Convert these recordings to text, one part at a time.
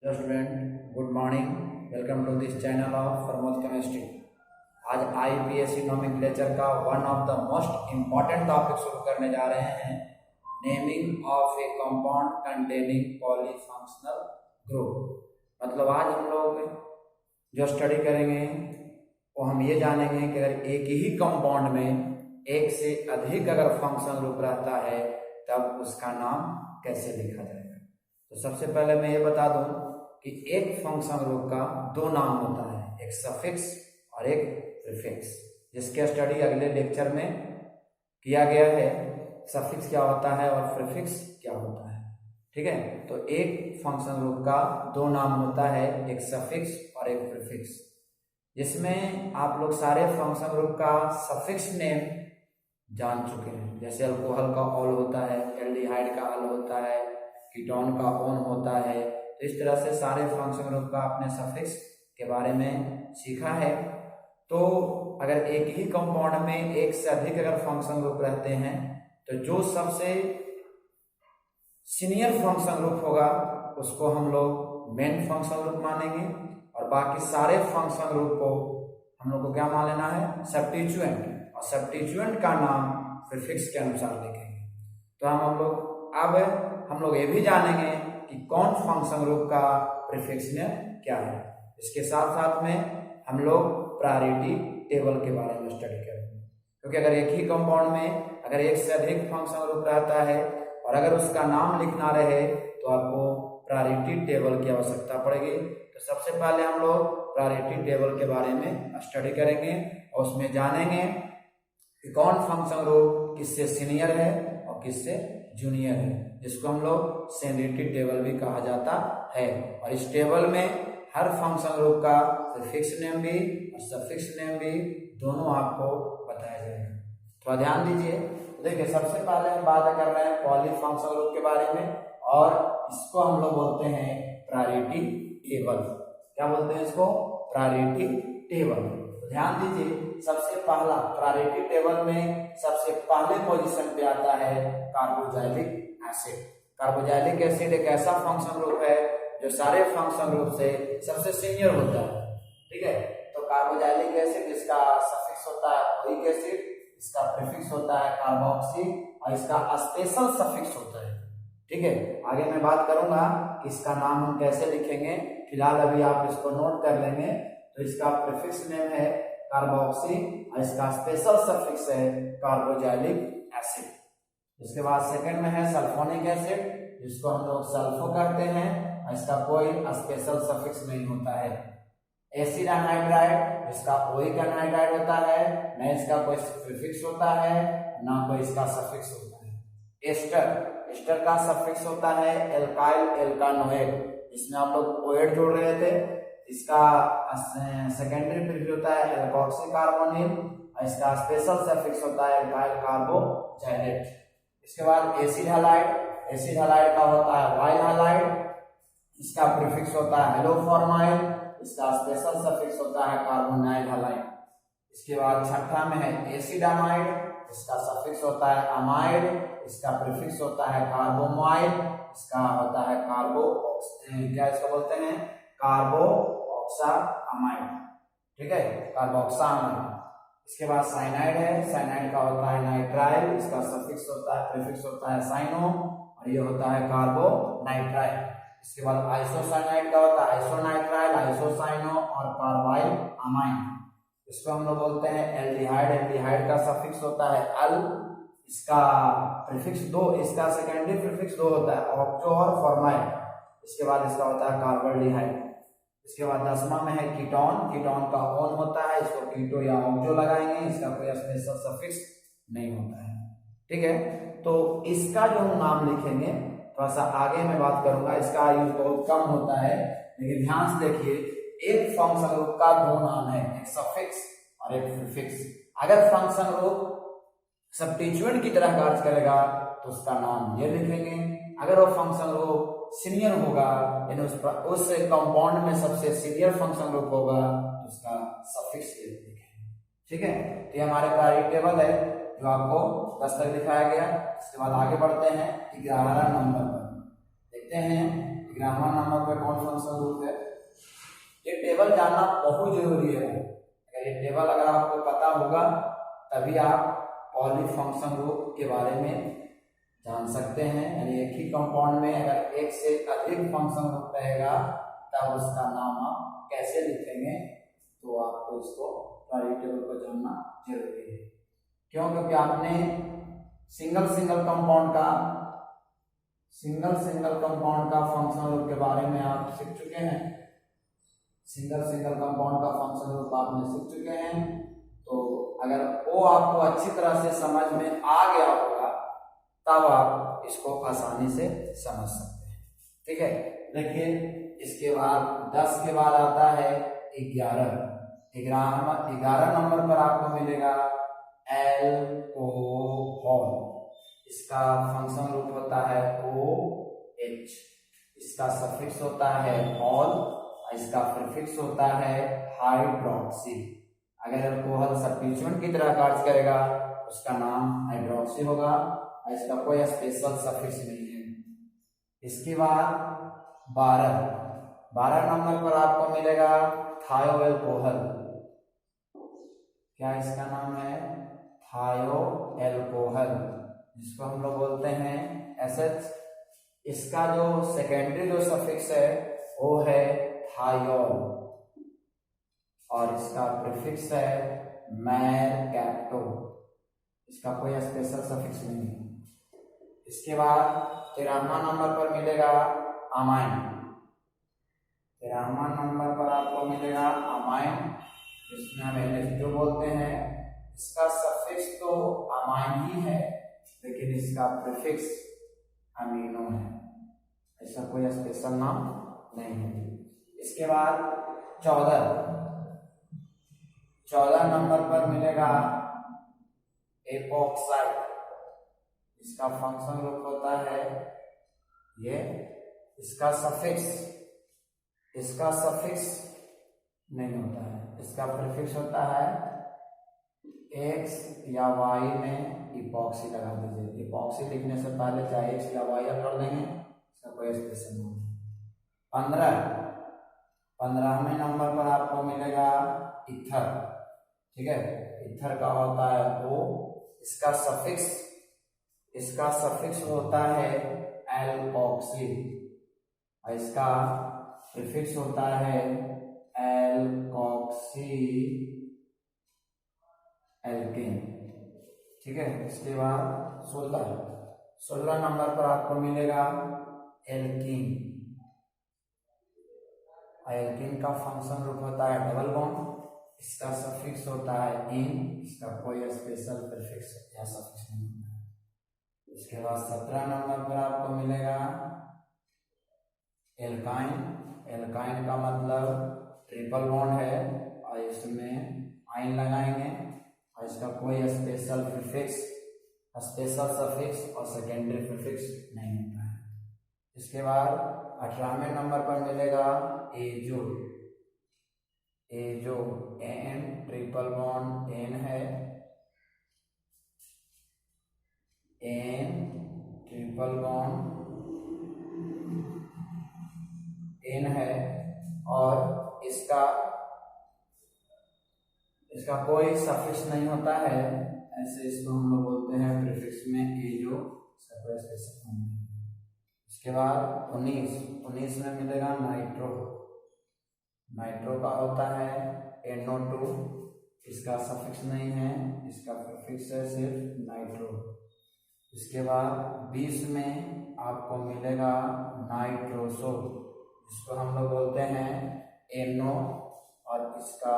Hello student, good morning. Welcome to this channel of Pramod chemistry. आज IPSC nomenclature का one of the most important topic शुरू करने जा रहे हैं, naming of a compound containing polyfunctional group. मतलब आज हम लोग जो स्टडी करेंगे वो हम ये जानेंगे कि अगर एक ही कंपाउंड में एक से अधिक अगर फंक्शनल ग्रुप रहता है तब उसका नाम कैसे लिखा जाएगा। तो सबसे पहले मैं ये बता दूं कि एक फंक्शन ग्रुप का दो नाम होता है, एक सफिक्स और एक प्रीफिक्स, जिसके स्टडी अगले लेक्चर में किया गया है। सफिक्स क्या होता है और प्रीफिक्स क्या होता है, ठीक है। तो एक फंक्शन ग्रुप का दो नाम होता है, एक सफिक्स और एक प्रीफिक्स, जिसमें आप लोग सारे फंक्शन ग्रुप का सफिक्स नेम जान चुके हैं। जैसे अल्कोहल का ऑल होता है, एल्डिहाइड का अल होता है, कीटोन का ओन होता है। तो इस तरह से सारे फंक्शन ग्रुप का आपने सफिक्स के बारे में सीखा है। तो अगर एक ही कंपाउंड में एक से अधिक अगर फंक्शन ग्रुप रहते हैं तो जो सबसे सीनियर फंक्शन ग्रुप होगा उसको हम लोग मेन फंक्शन ग्रुप मानेंगे, और बाकी सारे फंक्शन ग्रुप को हम लोग को क्या मान लेना है, सब्स्टिट्यूएंट, और सब्स्टिट्यूएंट का नाम प्रीफिक्स के अनुसार लिखेंगे। तो हम लोग ये भी जानेंगे कि कौन फंक्शन ग्रुप का प्रीफिक्स नेम क्या है। इसके साथ साथ में हम लोग प्रायोरिटी टेबल के बारे में स्टडी करेंगे, क्योंकि अगर एक ही कंपाउंड में अगर एक से अधिक फंक्शन ग्रुप रहता है और अगर उसका नाम लिखना रहे तो आपको प्रायोरिटी टेबल की आवश्यकता पड़ेगी। तो सबसे पहले हम लोग प्रायोरिटी टेबल के बारे में स्टडी करेंगे और उसमें जानेंगे कि कौन फंक्शन ग्रुप किससे सीनियर है और किससे जूनियर है, जिसको हम लोग सीनियरिटी टेबल भी कहा जाता है। और इस टेबल में हर फंक्शन ग्रुप का प्रीफिक्स नेम भी और सफिक्स नेम भी दोनों आपको बताया जाएगा। थोड़ा ध्यान दीजिए। देखिए, सबसे पहले हम बात कर रहे हैं पॉली फंक्शन ग्रुप के बारे में, और इसको हम लोग बोलते हैं प्रायोरिटी टेबल। क्या बोलते हैं इसको? Priority table. तो ध्यान दीजिए, सबसे पहला प्रायोरिटी टेबल में सबसे पहले पोजीशन पे आता है कार्बोजाइलिक एसिड। कार्बोजाइलिक एसिड एक ऐसा फंक्शन ग्रुप है जो सारे फंक्शन ग्रुप से सबसे सीनियर होता है, ठीक है। तो कार्बोजाइलिक एसिड, इसका सफिक्स होता है ओइक एसिड, इसका प्रीफिक्स होता है कार्बोक्सी, और इसका स्पेशल सफिक्स होता है, ठीक है। आगे मैं बात करूंगा कि इसका नाम हम कैसे लिखेंगे, फिलहाल अभी आप इसको नोट कर लेंगे। तो इसका प्रीफिक्स नेम है कार्बोक्सी और इसका स्पेशल सफिक्स है कार्बोजाइलिक एसिड। इसके बाद सेकंड में है सल्फोनिक एसिड, जिसको हम लोग सल्फो कहते हैं, और इसका कोई स्पेशल सफिक्स नहीं होता है। एसिड एनहाइड्राइड, इसका ओइक एनहाइड्राइड होता है, न इसका कोई प्रीफिक्स होता है ना कोई इसका सफिक्स होता है। एस्टर, एस्टर का सफिक्स होता है एल्काइल एल्कानोएट, इसमें आप लोग ओएट जोड़ रहे थे। इसका सेकेंडरी प्रीफिक्स होता है एल्कोक्सी कार्बोनिल, और इसका स्पेशल सफिक्स होता है एल्काइल कार्बोजाइलेट। इसके बाद एसिड हैलाइड, एसिड हैलाइड का होता है वाइल हैलाइड, इसका प्रीफिक्स होता है हेलोफॉर्माइल, इसका स्पेशल सफिक्स होता है कार्बोनाइल हैलाइड। इसके बाद छठा में है एसिड अमाइड, इसका सफिक्स होता है अमाइड, इसका प्रीफिक्स होता है कार्बोमाइल, इसका होता है क्या इसको बोलते हैं, कार्बोऑक्सा अमाइड, ठीक है, कार्बोऑक्सा अमाइड। इसके बाद साइनाइड है, साइनाइड का होता है नाइट्राइल, इसका सफिक्स होता है प्रीफिक्स होता है साइनो, और ये होता है कार्बोनाइट्राइल। इसके बाद आइसोसाइनाइड का होता है आइसोनाइट्राइल, आइसोसाइनो और कार्बाइल अमाइन, इसको हम लोग बोलते हैं एल्डिहाइड। एल्डिहाइड का सफिक्स होता है अल, इसका प्रीफिक्स दो, इसका सेकेंडरी प्रीफिक्स दो होता है ऑक्टो और फॉर्माइल। इसके बाद इसका होता है कार्बोल्डिहाइड। इसके बाद 10वां में है कीटोन, कीटोन का ओन होता है, इसको कीटो या ऑक्टो लगाएंगे, इसका कोई स्पेशल सफिक्स नहीं होता है, ठीक है। तो इसका जो हम नाम लिखेंगे थोड़ा सा आगे मैं बात करूंगा, इसका यूज बहुत कम होता है, लेकिन ध्यान से देखिए, एक फंक्शन ग्रुप का दो नाम है, एक सफिक्स और एक प्रीफिक्स। अगर फंक्शन ग्रुप सब्स्टिट्यूएंट की तरह कार्य करेगा तो उसका नाम ये लिखेंगे। अगर वो फंक्शन ग्रुप सीनियर होगा, यानी उस कंपाउंड में सबसे सीनियर फंक्शन ग्रुप होगा, तो उसका सफिक्स ये लिखेंगे, ठीक है। तो ये हमारे प्रायोरिटी टेबल है जो आपको 10 तक दिखाया गया। इसके बाद आगे बढ़ते हैं 11वां नंबर पर। देखते हैं 11वां नंबर पर कौन फंक्शन टेबल जानना बहुत जरूरी है। अगर ये टेबल अगर आपको पता होगा तभी आप पॉलीफंक्शन ग्रुप के बारे में जान सकते हैं। यानी एक ही कंपाउंड में अगर एक से अधिक फंक्शन ग्रुप रहेगा तब उसका नाम आप कैसे लिखेंगे, तो आपको इसको प्रायोरिटी टेबल को जानना जरूरी है। क्यों? क्योंकि आपने सिंगल सिंगल कंपाउंड का फंक्शन ग्रुप के बारे में आप सीख चुके हैं। सिंगल कंपाउंड का फंक्शन ग्रुप आपने सीख चुके हैं, तो अगर वो आपको अच्छी तरह से समझ में आ गया होगा तब आप इसको आसानी से समझ सकते हैं। ठीक है, देखिए इसके बाद 10 के बाद आता है 11। 11 नंबर पर आपको मिलेगा एल्कोहल। इसका फंक्शन ग्रुप होता है OH। इसका सफिक्स होता है ऑल और इसका प्रीफिक्स होता है हाइड्रोक्सी। अगर अल्कोहल सब्स्टिट्यूएंट की तरह कार्य करेगा उसका नाम हाइड्रोक्सी होगा और इसका कोई स्पेशल सफिक्स नहीं है। इसके बाद 12 नंबर पर आपको मिलेगा थायोएल्कोहल। क्या इसका नाम है? थायोएल्कोहल, जिसको हम लोग बोलते हैं SH। इसका जो सेकेंडरी जो सफिक्स है वो है थायोल और इसका प्रीफिक्स है मैरकैप्टो। इसका कोई स्पेशल सफिक्स नहीं है। इसके बाद 13वां नंबर पर मिलेगा अमाइन। 13वां नंबर पर आपको मिलेगा अमाइन, जिसमें हम NH2 बोलते हैं। इसका सफिक्स तो अमाइन ही है लेकिन इसका प्रीफिक्स अमीनो है। ऐसा कोई स्पेशल नाम नहीं है। इसके बाद 14 नंबर पर मिलेगा एपॉक्साइड। इसका फंक्शन ग्रुप होता है ये। इसका सफिक्स नहीं होता है, इसका प्रीफिक्स होता है X या Y में इपॉक्सी लगा दीजिए। इपॉक्सी लिखने से पहले चाहे X या Y कर देंगे, इसका कोई स्पेशल नाम नहीं। 15वें नंबर पर आपको मिलेगा ईथर। ठीक है, ईथर का होता है O। इसका सफिक्स होता है एल्कोक्सी और इसका प्रीफिक्स होता है एल्कोक्सी एल्केन। ठीक है, इसके बाद 16 नंबर पर आपको मिलेगा एल्कीन। एल्कीन का फंक्शन ग्रुप होता है डबल बॉन्ड। इसका सफिक्स होता है इन। इसका कोई स्पेशल प्रीफिक्स या सफिक्स नहीं होता है। इसके बाद 17 नंबर पर आपको मिलेगा एल्काइन। एल्काइन का मतलब ट्रिपल बॉन्ड है और इसमें आइन लगाएंगे और इसका कोई स्पेशल सफिक्स और सेकेंडरी प्रीफिक्स नहीं होता है। इसके बाद 18वें नंबर पर मिलेगा azo. N triple bond N है, एन ट्रिपल बॉन्ड एन है और इसका कोई सफिक्स नहीं होता है। ऐसे इसको हम लोग बोलते हैं प्रीफिक्स में एजो। इसके बाद 19 में मिलेगा नाइट्रो का होता है NO2। इसका सफिक्स नहीं है, इसका प्रीफिक्स है सिर्फ नाइट्रो। इसके बाद 20 में आपको मिलेगा नाइट्रोसो, इसको हम लोग बोलते हैं NO और इसका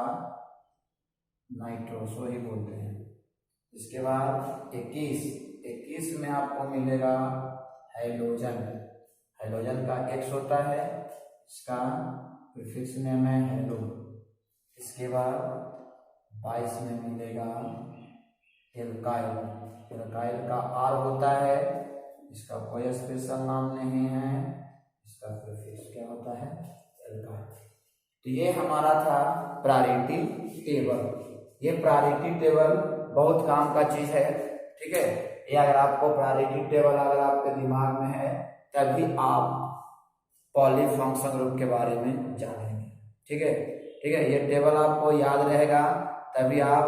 नाइट्रोसो ही बोलते हैं। इसके बाद 21 में आपको मिलेगा हैलोजन का X होता है, इसका प्रीफिक्स नेम है हेलो। इसके बाद 22 में मिलेगा एल्काइल का R होता है, इसका कोई स्पेशल नाम नहीं है, इसका प्रीफिक्स क्या होता है? एल्काइल। तो ये हमारा था प्रायोरिटी टेबल। ये प्रायोरिटी टेबल बहुत काम का चीज है। ठीक है, ये अगर आपको प्रायोरिटी टेबल अगर आपके दिमाग में है तभी आप पॉलीफंक्शन ग्रुप के बारे में जानेंगे। ठीक है, ठीक है, ये टेबल आपको याद रहेगा, तभी आप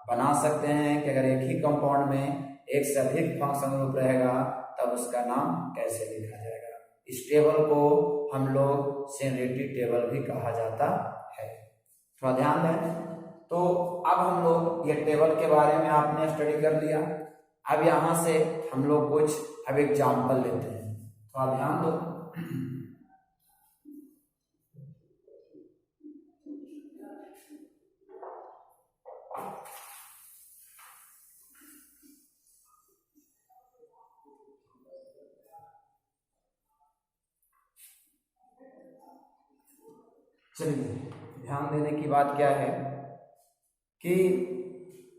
बना सकते हैं कि अगर एक ही कंपाउंड में एक से अधिक फंक्शन ग्रुप रहेगा तब उसका नाम कैसे लिखा जाएगा। इस टेबल को हम लोग सेनेरिटी टेबल भी कहा जाता है, थोड़ा ध्यान दें। तो अब हम लोग ये टेबल के बारे में आपने स्टडी कर लिया। अब यहाँ से हम लोग कुछ अब एग्जाम्पल लेते हैं, थोड़ा ध्यान दो। चलिए, ध्यान देने की बात क्या है कि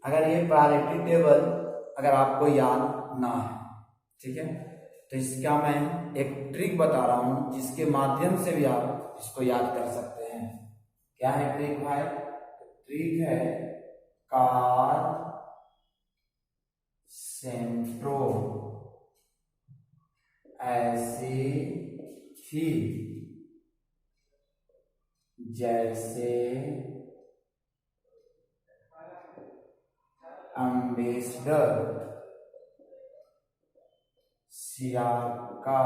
अगर ये प्रायोरिटी टेबल अगर आपको याद ना है, ठीक है, तो इसका मैं एक ट्रिक बता रहा हूं जिसके माध्यम से भी आप इसको याद कर सकते हैं। क्या है ट्रिक भाई? ट्रिक है कार सेंट्रो ऐसी थी जैसे एम्बेसडर सियाका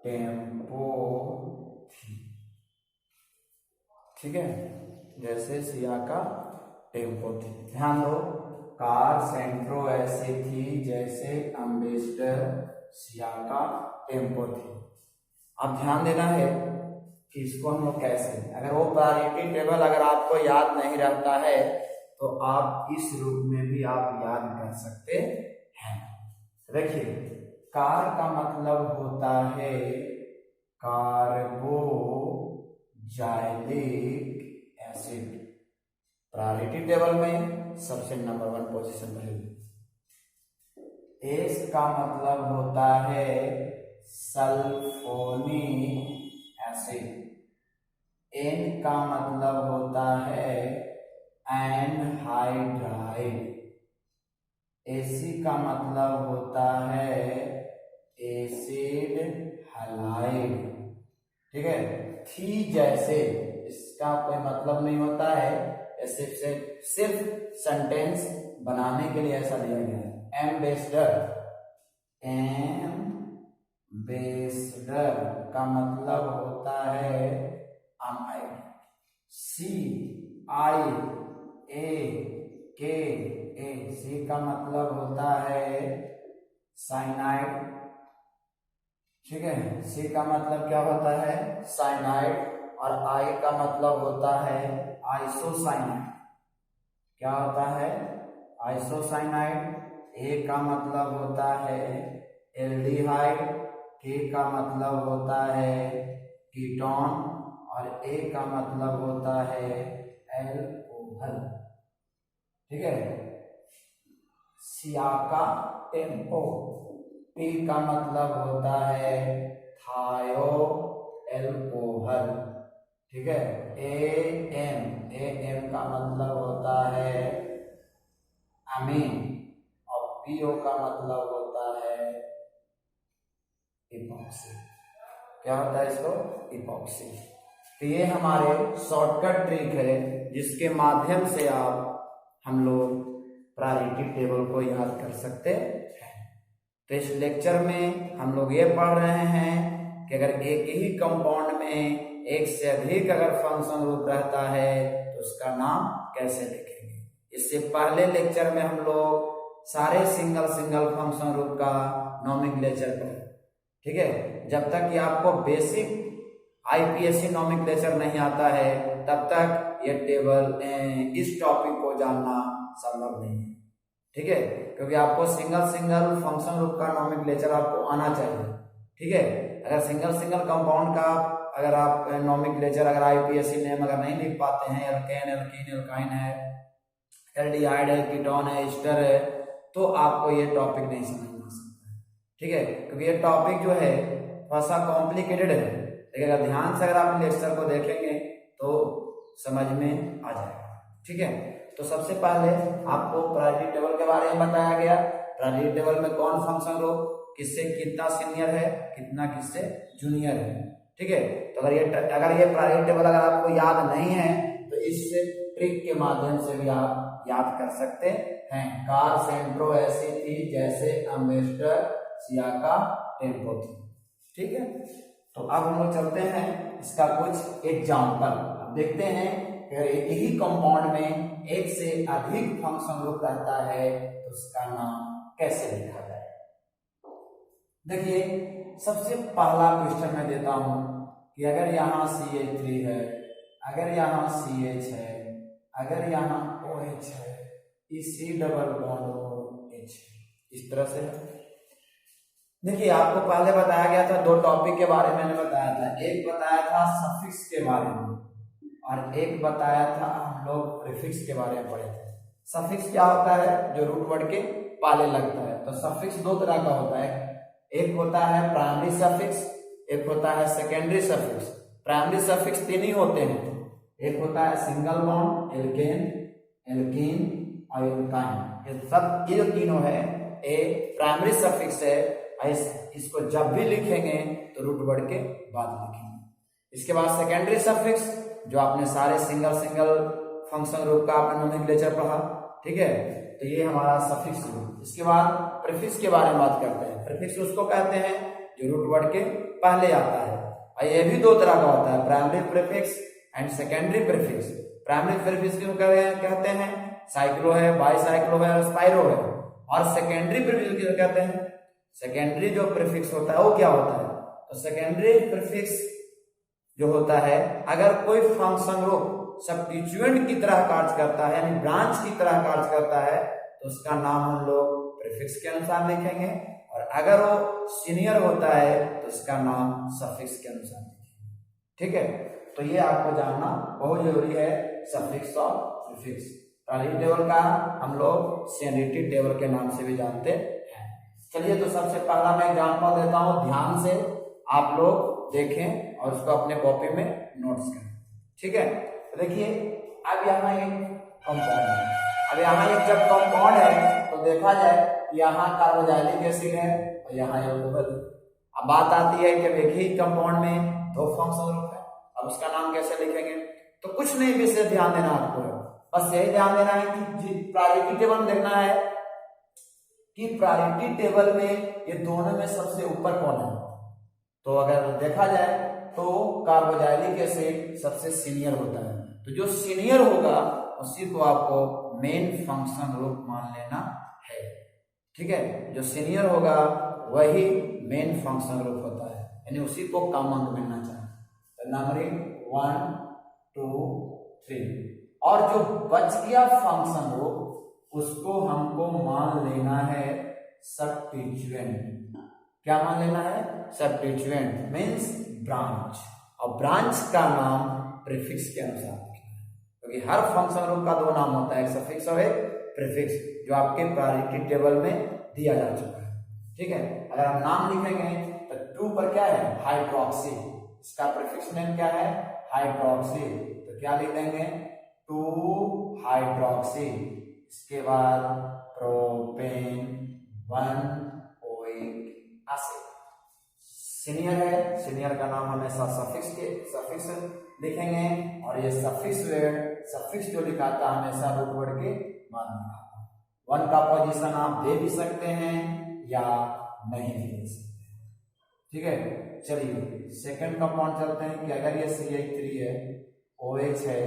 टेम्पो थी, ठीक है, जैसे सियाका टेम्पो थी। ध्यान दो, कार सेंट्रो ऐसी थी जैसे एम्बेसडर सियाका टेम्पो थी। अब ध्यान देना है कि इसको हम लोग कैसे, अगर वो प्रायोरिटी टेबल अगर आपको याद नहीं रहता है तो आप इस रूप में भी आप याद कर सकते हैं। देखिए, कार का मतलब होता है कार्बोजाइलिक एसिड, प्रायोरिटी टेबल में सबसे नंबर 1 पोजीशन पर है। एस का मतलब होता है सल्फोनिक एसिड, एन का मतलब होता है एनहाइड्राइड, एसी का मतलब होता है एसिड हैलाइड, ठीक है। थी जैसे इसका कोई मतलब नहीं होता है, ऐसे सिर्फ सेंटेंस बनाने के लिए ऐसा दिया गया है। एम्बेसडर, एम्बेसडर का मतलब होता है अमाइड, सी आई ए के ए, सी का मतलब होता है साइनाइड, ठीक है, सी का मतलब क्या होता है साइनाइड, और आई का मतलब होता है आइसोसाइनाइड। क्या होता है आइसोसाइनाइड। ए का मतलब होता है एल्डिहाइड, के का मतलब होता है कीटोन, और ए का मतलब होता है एल्कोहल, ठीक है। सियाका टेम्पो, पी का मतलब होता है थायो एल्कोहल, ठीक है। ए एम का मतलब होता है अमीन, और पीओ का मतलब होता है इपॉक्सी। क्या होता है इसको? इपॉक्सी। तो ये हमारे शॉर्टकट ट्रिक है जिसके माध्यम से आप हम लोग प्रायोरिटी टेबल को याद कर सकते हैं। तो इस लेक्चर में हम लोग ये पढ़ रहे हैं कि अगर एक ही कंपाउंड में एक से अधिक अगर फंक्शन ग्रुप रहता है तो उसका नाम कैसे लिखेंगे। इससे पहले लेक्चर में हम लोग सारे सिंगल फंक्शन ग्रुप का नोमेनक्लेचर पढ़े, ठीक है। जब तक कि आपको बेसिक आईपीएससी नोमेनक्लेचर नहीं आता है तब तक ये टेबल इस टॉपिक को जानना संभव नहीं है, ठीक है, क्योंकि आपको सिंगल फंक्शन ग्रुप का नोमेनक्लेचर आपको आना चाहिए, ठीक है। अगर सिंगल कंपाउंड का अगर आप नोमेनक्लेचर अगर आईपीएससी नेम अगर नहीं लिख पाते हैं, एल्केन एल्कीन एल्काइन है, एल्डिहाइड है, कीटोन है, एस्टर है, तो आपको ये टॉपिक नहीं समझ में आ सकता है, ठीक है, क्योंकि ये टॉपिक जो है थोड़ा सा कॉम्प्लिकेटेड है, लेकिन अगर ध्यान से अगर आप लेक्चर को देखेंगे तो समझ में आ जाएगा, ठीक है। तो सबसे पहले आपको प्रायोरिटी टेबल के बारे में बताया गया। प्रायोरिटी टेबल में कौन फंक्शन ग्रुप किससे कितना सीनियर है, कितना किससे जूनियर है, ठीक है। तो अगर ये प्रायोरिटी टेबल अगर आपको याद नहीं है तो इस ट्रिक के माध्यम से भी आप याद कर सकते हैं। कार सेंट्रो ऐसी थी जैसे अम्बेसडर सियाका टेम्पो थी, ठीक है। तो अब हम लोग चलते हैं इसका कुछ एग्जाम्पल। अब देखते हैं अगर एक ही कंपाउंड में एक से अधिक फंक्शन ग्रुप रहता है तो उसका नाम कैसे लिखा जाए। देखिए सबसे पहला क्वेश्चन मैं देता हूं कि अगर यहाँ CH3 है, अगर यहाँ CH है, अगर यहाँ OH है, C डबल बॉन्ड H, इस तरह से। देखिए आपको पहले बताया गया था, दो टॉपिक के बारे में मैंने बताया था, एक बताया था सफिक्स के बारे में और एक बताया था हम लोग प्रीफिक्स के बारे में पढ़े थे। सफिक्स क्या होता है, जो रूट वर्ड के पहले लगता है। तो सफिक्स दो तरह का होता है, एक होता है प्राइमरी सफिक्स, एक होता है सेकेंडरी सफिक्स। प्राइमरी सफिक्स तीन ही होते हैं, एक होता है सिंगल बॉन्ड, एल्केन, एल्कीन और एल्काइन। ये जो तीनों है ये प्राइमरी सफिक्स है। इसको जब भी लिखेंगे तो रूट वर्ड के बाद लिखेंगे। इसके बाद सेकेंडरी सफिक्स, जो आपने सारे सिंगल फंक्शन ग्रुप का आपने नोमेनक्लेचर पढ़ा, ठीक है। तो ये हमारा सफिक्स ग्रुप। इसके बाद प्रीफिक्स के बारे में बात करते हैं। प्रीफिक्स उसको कहते हैं जो रूट वर्ड के पहले आता है और ये भी दो तरह का होता है, primary prefix and secondary prefix. Primary prefix क्यों कहते हैं, साइक्लो है, बाईसाइक्लो है और स्पाइरो है। और सेकेंडरी प्रीफिक्स क्यों कहते हैं, सेकेंडरी जो प्रीफिक्स होता है वो क्या होता है। तो सेकेंडरी प्रीफिक्स जो होता है, अगर कोई फंक्शन ग्रुप सब्स्टिट्यूएंट की तरह कार्य करता है यानी ब्रांच की तरह कार्य करता है तो उसका नाम हम लोग प्रीफिक्स के अनुसार लिखेंगे, और अगर वो सीनियर होता है तो उसका नाम सफिक्स के अनुसार लिखेंगे, ठीक है। तो ये आपको जानना बहुत जरूरी है, सफिक्स और प्रीफिक्स। प्रायोरिटी टेबल का हम लोग सीनियरिटी टेबल के नाम से भी जानते हैं। चलिए तो सबसे पहला मैं एग्जांपल देता हूं, ध्यान से आप लोग देखें और उसको अपने कॉपी में नोट्स करें, ठीक है। तो देखिए अब यहाँ एक कंपाउंड है, अब यहाँ एक जब कंपाउंड है तो देखा जाए यहाँ कार्बोक्सिलिक एसिड है और यहाँ एल्कोहल। अब बात आती है कि एक ही कंपाउंड में दो फंक्शन ग्रुप है, अब उसका नाम कैसे लिखेंगे। तो कुछ नहीं विशेष ध्यान देना आपको, बस यही ध्यान देना है कि प्रायोरिटी टेबल में देखना है कि प्रायोरिटी टेबल में ये दोनों में सबसे ऊपर कौन है। तो अगर देखा जाए तो कार्बोक्सिलिक एसिड सबसे सीनियर होता है, तो जो सीनियर होगा उसी को आपको मेन फंक्शन ग्रुप मान लेना है, ठीक है। जो सीनियर होगा वही मेन फंक्शन ग्रुप होता है, यानी उसी को कम अंक मिलना चाहिए। नंबरिंग 1 2 3, और जो बच गया फंक्शन ग्रुप उसको हमको मान लेना है सब्स्टिट्यूएंट। क्या मान लेना है, सब्स्टिट्यूएंट मींस ब्रांच, और ब्रांच का नाम प्रीफिक्स के अनुसार लिखना है, क्योंकि हर फंक्शन ग्रुप का दो नाम होता है, एक सफिक्स और एक प्रीफिक्स, जो आपके प्रायोरिटी टेबल में दिया जा चुका है, ठीक है। अगर हम नाम लिखेंगे तो 2 पर क्या है, हाइड्रोक्सी, इसका प्रीफिक्स नेम क्या है, हाइड्रोक्सी। तो क्या लिख देंगे, 2 हाइड्रोक्सी। इसके बाद प्रोपेन 1 ओइक एसिड। सीनियर है, सीनियर का नाम हमेशा सफिक्स लिखेंगे, और ये सफिक्स जो लिखाता है हमेशा रूट वर्ड के बाद लिखाता है। 1 का पोजीशन आप दे भी सकते हैं या नहीं भी दे सकते हैं, ठीक है। चलिए सेकंड कंपाउंड चलते हैं कि अगर ये CH3 है, OH है,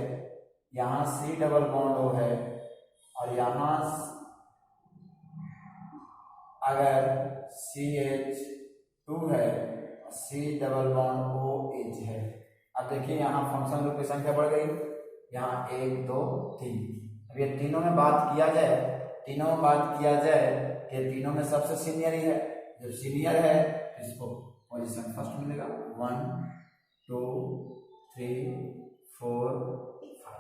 यहाँ C डबल बॉन्ड O है, और यहाँ अगर CH2 है, C डबल बॉन्ड OH है। अब देखिए यहाँ फंक्शन ग्रुप की संख्या बढ़ गई, यहाँ 1 2 3। अब ये तीनों में बात किया जाए, ये तीनों में सबसे सीनियर ही है। जब सीनियर है इसको पोजीशन फर्स्ट मिलेगा, 1 2 3 4 5।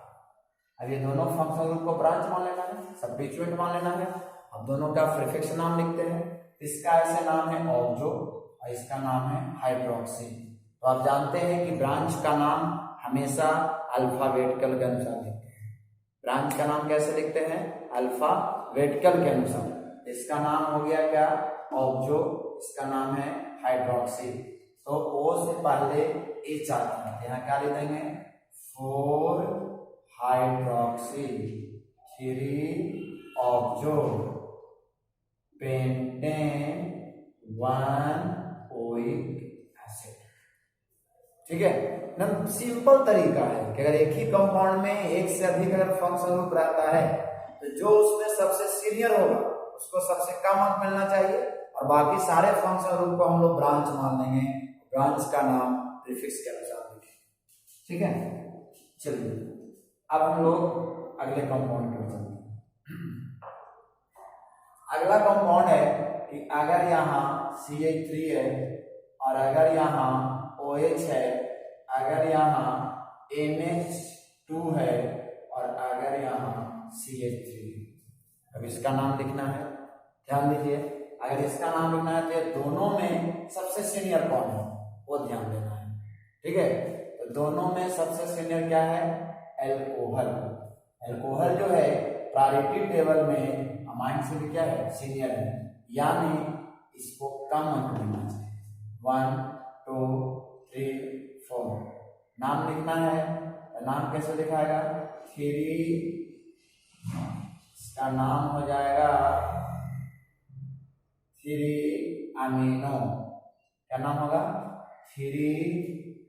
अब ये दोनों फंक्शन ग्रुप को ब्रांच मान लेना है, सब्स्टिट्यूएंट मान लेना है। अब दोनों का प्रीफिक्स नाम लिखते हैं, इसका ऐसे नाम है ऑक्सो और इसका नाम है हाइड्रोक्सी। तो आप जानते हैं कि ब्रांच का नाम हमेशा अल्फाबेटिकल के अनुसार लिखते हैं। ब्रांच का नाम कैसे लिखते हैं, अल्फाबेटिकल के अनुसार। इसका नाम हो गया क्या, ऑक्सो, इसका नाम है हाइड्रोक्सी। तो O से पहले H आता है, यहाँ क्या लिख देंगे 4 hydroxy 3 oxo pentane 1 oic acid. ठीक है ना, सिंपल तरीका है कि अगर एक ही कंपाउंड में एक से अधिक अगर फंक्शन ग्रुप रहता है तो जो उसमें सबसे सीनियर होगा उसको सबसे कम अंक मिलना चाहिए और बाकी सारे फंक्शन ग्रुप को हम लोग ब्रांच मान लेंगे, ब्रांच का नाम प्रीफिक्स के अनुसार लिखेंगे। ठीक है, चलिए अब हम लोग अगले कंपाउंड की ओर चलते हैं। अगला कंपाउंड है कि अगर यहाँ CH3 है और अगर यहाँ OH है, अगर यहाँ NH2 है और अगर यहाँ CH3 है। अब इसका नाम लिखना है, ध्यान दीजिए। अगर इसका नाम लिखना है तो दोनों में सबसे सीनियर कौन है वो ध्यान देना है। ठीक है, तो दोनों में सबसे सीनियर क्या है, एल्कोहल। एल्कोहल जो है प्रायोरिटी टेबल में अमाइन से भी क्या है, सीनियर है, यानी इसको कम अंक मिलना चाहिए 1 2 3 4। नाम लिखना है, नाम कैसे लिखाएगा 3, इसका नाम हो जाएगा 3 अमीनो। क्या नाम होगा 3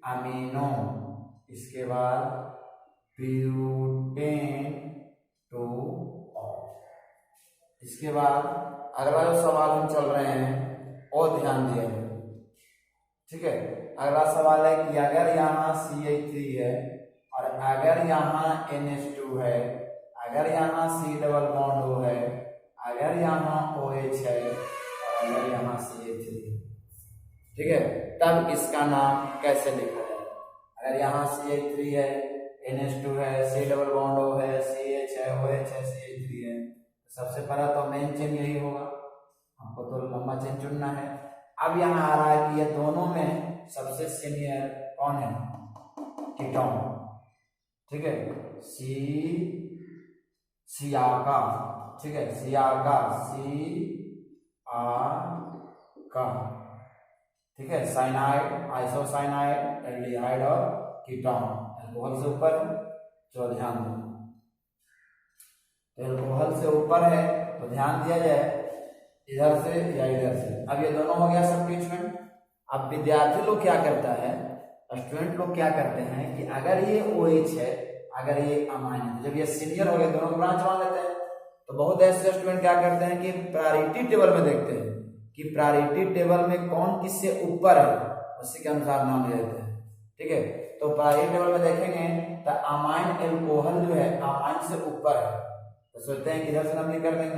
अमीनो। इसके बाद ब्यूटेन 2 ऑल। इसके बाद अगला जो सवाल हम चल रहे हैं वो ध्यान दिया है। ठीक है, अगला सवाल है कि अगर यहाँ CH3 है और अगर यहाँ NH2 है, अगर यहाँ C डबल बॉन्ड O है, अगर यहाँ OH है और अगर यहाँ CH3 है। ठीक है, तब इसका नाम कैसे लिखा जाए। अगर यहाँ CH3 है, NH2 है, C डबल बॉन्ड O है, CH है, OH है, CH3 है, तो सबसे पहला तो मेन चेन यही होगा, हमको तो लंबा चेन चुनना है। अब यहाँ आ रहा है कि ये दोनों में सबसे सीनियर कौन है, कीटोन। ठीक है, सियाका। ठीक है, सियाका का। ठीक है, साइनाइड, आइसोसाइनाइड, एल्डिहाइड और कीटोन एल्कोहल से ऊपर है, तो ध्यान दो। तो एल्कोहल से ऊपर है तो ध्यान दिया जाए इधर से या इधर से। अब ये दोनों हो गया सब्स्टिट्यूएंट। अब विद्यार्थी लोग क्या करता है, स्टूडेंट लोग क्या करते हैं कि अगर ये OH है, अगर ये अमाइन है, जब ये सीनियर हो गए दोनों को ब्रांच मान लेते हैं। तो बहुत ऐसे स्टूडेंट क्या करते हैं कि प्रायोरिटी टेबल में देखते हैं कि प्रायोरिटी टेबल में कौन किससे ऊपर है, उसी के अनुसार नाम ले लेते हैं। ठीक है, तो प्रायोरिटी टेबल में देखेंगे तो अमाइन एल्कोहल जो है अमाइन से ऊपर है, तो सोचते हैं कि इधर से नंबरिंग कर देंगे।